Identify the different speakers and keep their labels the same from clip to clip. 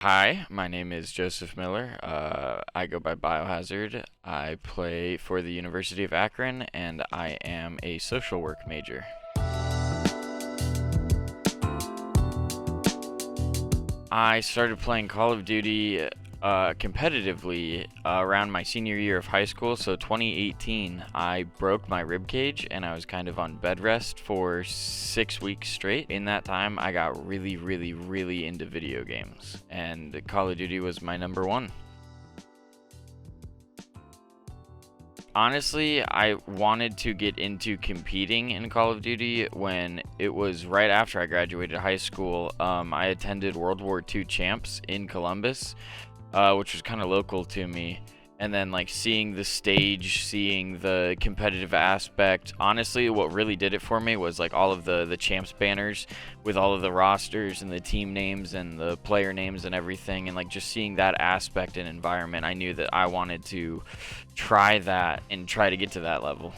Speaker 1: Hi, my name is Joseph Miller. I go by Byohzrd. I play for the University of Akron, and I am a social work major. I started playing Call of Duty competitively around my senior year of high school, so 2018. I broke my rib cage and I was kind of on bed rest for 6 weeks straight. In that time, I got really, really, really into video games, and Call of Duty was my number one. Honestly, I wanted to get into competing in Call of Duty when it was right after I graduated high school. I attended World War II Champs in Columbus, which was kind of local to me. And then, like, seeing the stage, seeing the competitive aspect. Honestly, what really did it for me was like all of the champs banners with all of the rosters and the team names and the player names and everything, and like just seeing that aspect and environment. I knew that I wanted to try that and try to get to that level.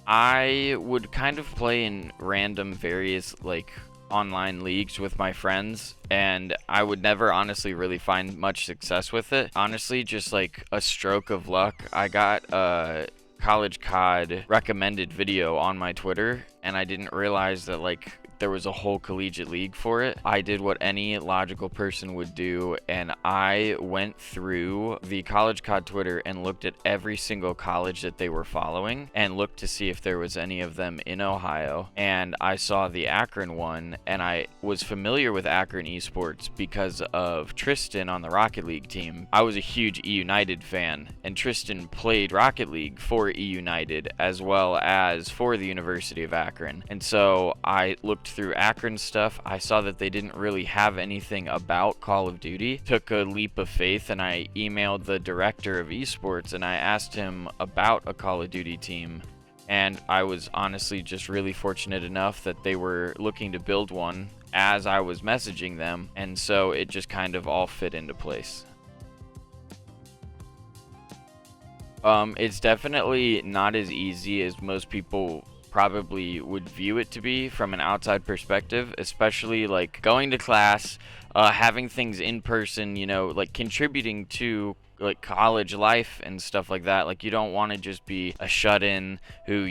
Speaker 1: I would kind of play in random various like online leagues with my friends, and I would never honestly really find much success with it. Honestly, just like a stroke of luck, I got a college COD recommended video on my Twitter, and I didn't realize that like there was a whole collegiate league for it. I did what any logical person would do, and I went through the college COD Twitter and looked at every single college that they were following and looked to see if there was any of them in Ohio. And I saw the Akron one, and I was familiar with Akron esports because of Tristan on the Rocket League team. I was a huge E United fan, and Tristan played Rocket League for E United as well as for the University of Akron. And so I looked through Akron stuff. I saw that they didn't really have anything about Call of Duty. Took a leap of faith, and I emailed the director of esports and I asked him about a Call of Duty team. And I was honestly just really fortunate enough that they were looking to build one as I was messaging them, and so it just kind of all fit into place. It's definitely not as easy as most people probably would view it to be from an outside perspective, especially like going to class, having things in person, like contributing to like college life and stuff like that. Like, you don't want to just be a shut-in who,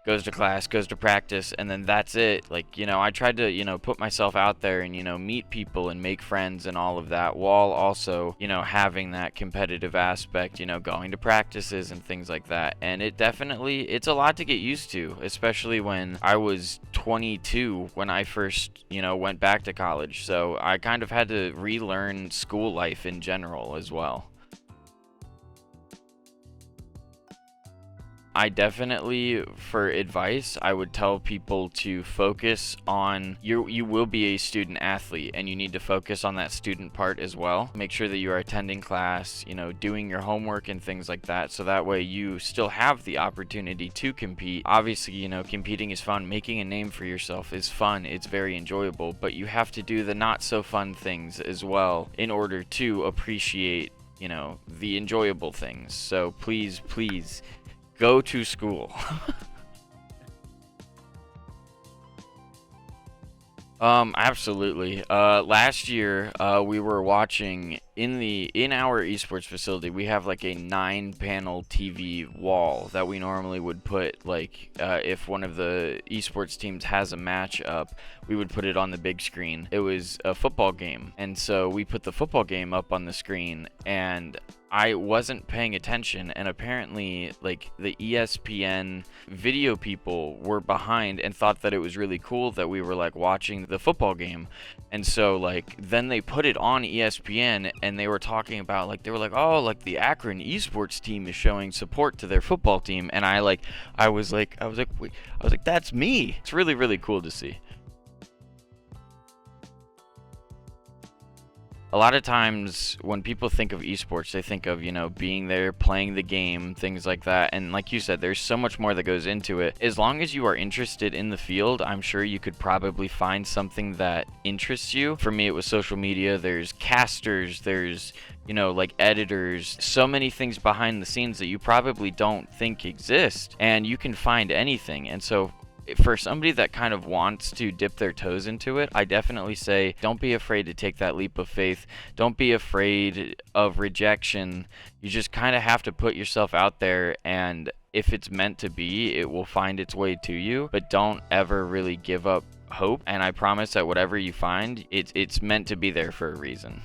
Speaker 1: goes to class, goes to practice, and then that's it. Like, I tried to, put myself out there and, meet people and make friends and all of that, while also, having that competitive aspect, going to practices and things like that. And it's a lot to get used to, especially when I was 22 when I first, went back to college. So I kind of had to relearn school life in general as well. I definitely, for advice, I would tell people to focus on you will be a student athlete, and you need to focus on that student part as well. Make sure that you are attending class, doing your homework and things like that, so that way you still have the opportunity to compete. Obviously, competing is fun. Making a name for yourself is fun. It's very enjoyable, but you have to do the not so fun things as well in order to appreciate, the enjoyable things. So please, please, go to school. Absolutely. Last year, we were watching in our esports facility. We have like a 9-panel TV wall that we normally would put like if one of the esports teams has a match up, we would put it on the big screen. It was a football game, and so we put the football game up on the screen, and I wasn't paying attention, and apparently like the ESPN video people were behind and thought that it was really cool that we were like watching the football game. And so like then they put it on ESPN, and they were talking about like, they were like, oh, like the Akron esports team is showing support to their football team. And I was like wait, that's me. It's really, really cool to see. A lot of times when people think of esports, they think of, being there, playing the game, things like that. And like you said, there's so much more that goes into it. As long as you are interested in the field, I'm sure you could probably find something that interests you. For me, it was social media. There's casters, there's, like editors, so many things behind the scenes that you probably don't think exist. And you can find anything. And so for somebody that kind of wants to dip their toes into it, I definitely say don't be afraid to take that leap of faith. Don't be afraid of rejection. You just kind of have to put yourself out there, and if it's meant to be, it will find its way to you. But don't ever really give up hope, and I promise that whatever you find, it's meant to be there for a reason.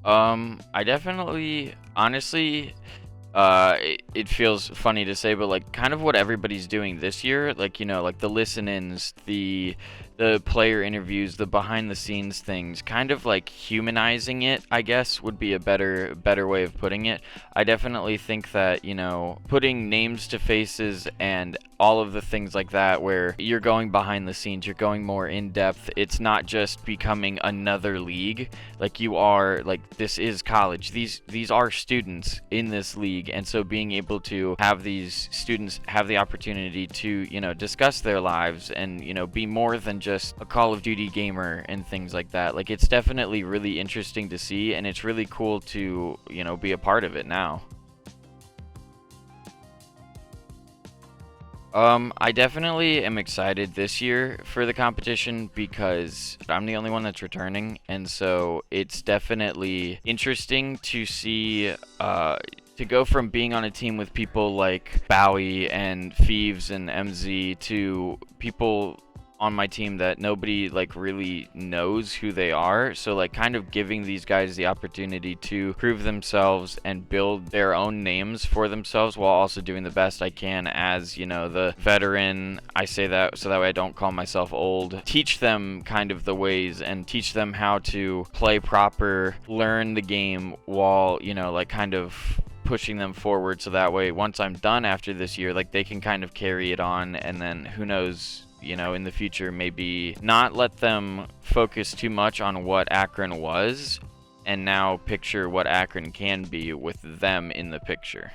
Speaker 1: I definitely, honestly, it feels funny to say, but like kind of what everybody's doing this year, like, like the listen-ins, the player interviews, the behind the scenes things, kind of like humanizing it, I guess, would be a better way of putting it. I definitely think that, putting names to faces and all of the things like that, where you're going behind the scenes, you're going more in depth. It's not just becoming another league. Like, you are, like, this is college. These are students in this league, and so being able to have these students have the opportunity to, discuss their lives and, be more than just a Call of Duty gamer and things like that. Like, it's definitely really interesting to see, and it's really cool to, be a part of it now. I definitely am excited this year for the competition because I'm the only one that's returning, and so it's definitely interesting to see, to go from being on a team with people like Bowie and Thieves and MZ to people on my team that nobody like really knows who they are. So like kind of giving these guys the opportunity to prove themselves and build their own names for themselves while also doing the best I can as, the veteran. I say that so that way I don't call myself old. Teach them kind of the ways and teach them how to play proper, learn the game while, like kind of pushing them forward, so that way once I'm done after this year, like they can kind of carry it on, and then who knows, in the future, maybe not let them focus too much on what Akron was and now picture what Akron can be with them in the picture.